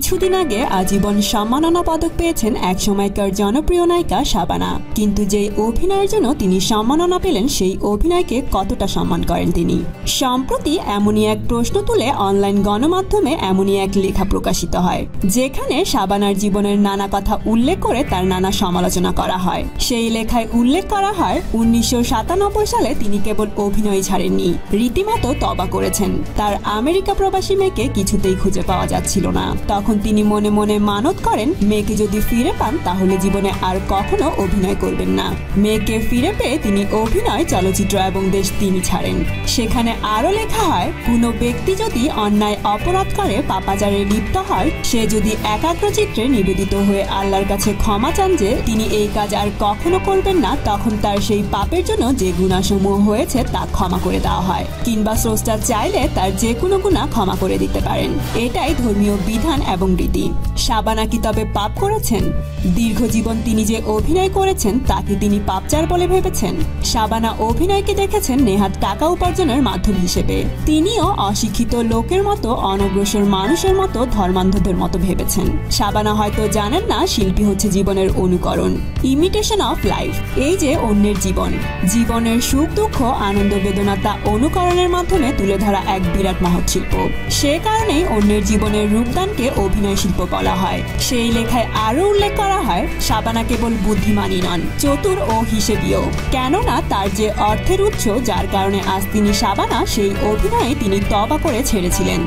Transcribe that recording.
কিছুদিন আগে আজীবন সম্মাননা পদক পেয়েছেন একসময়কার জনপ্রিয় নায়িকা শাবানা। কিন্তু যে অভিনয়ের জন্য তিনি সম্মাননা পেলেন সেই অভিনয়কে কতটা সম্মান করেন তিনি? সম্প্রতি এমনই এক প্রশ্ন তুলে অনলাইন গণমাধ্যমে এমনই এক লেখা প্রকাশিত হয়, যেখানে শাবানার জীবনের নানা কথা উল্লেখ করে তার নানা সমালোচনা করা হয়। সেই লেখায় উল্লেখ করা হয় 1997 সালে তিনি কেবল অভিনয় ছাড়েননি, রীতিমতো তওবা করেছেন। তার আমেরিকা প্রবাসী মেয়েকে কিছুতেই খুঁজে পাওয়া যাচ্ছিল না। তখন তিনি মনে মনে মানত করেন, মেয়েকে যদি ফিরে পান তাহলে জীবনে আর কখনো অভিনয় করবেন না। মেয়েকে ফিরে পেয়ে তিনি অভিনয়, চলচ্চিত্র এবং দেশ তিনি ছাড়েন। সেখানে আরো লেখা হয়, কোনো ব্যক্তি যদি অন্যায় অপরাধ করে পাপাচারে লিপ্ত হয়, সে যদি একাগ্রচিত্তে নিবেদিত হয়ে আল্লাহর কাছে ক্ষমা চান যে তিনি এই কাজ আর কখনো করবেন না, তখন তার সেই পাপের জন্য যে গুনাহসমূহ হয়েছে তা ক্ষমা করে দেওয়া হয়, কিংবা স্রষ্টা চাইলে তার যে কোনো গুনাহ ক্ষমা করে দিতে পারেন। এটাই ধর্মীয় বিধান এবং রীতি। শাবানা কি তবে পাপ করেছেন? দীর্ঘ জীবন তিনি যে অভিনয় করেছেন তাকে তিনি পাপচার বলে ভেবেছেন? শাবানা অভিনয়কে দেখেছেন নেহাত টাকা উপার্জনের মাধ্যম হিসেবে। তিনিও অশিক্ষিত লোকের মতো, অনগ্রসর মানুষের মতো, ধর্মান্ধদের মতো ভেবেছেন। শাবানা হয়তো জানেন না শিল্পী হচ্ছে জীবনের অনুকরণ, ইমিটেশন অফ লাইফ। এই যে অন্যের জীবন, জীবনের সুখ দুঃখ, আনন্দ বেদনা তা অনুকরণের মাধ্যমে তুলে ধরা এক বিরাট মহৎ শিল্প। সে কারণেই অন্যের জীবনের রূপদানকে অভিনয় শিল্প বলা হয়। সেই লেখায় আরো উল্লেখ করা হয়, শাবানা কেবল বুদ্ধিমানই নন, চতুর ও হিসেবিও। কেননা তার যে অর্থের উৎস, যার কারণে আজ তিনি শাবানা, সেই অভিনয়ে তিনি তওবা করে ছেড়েছিলেন।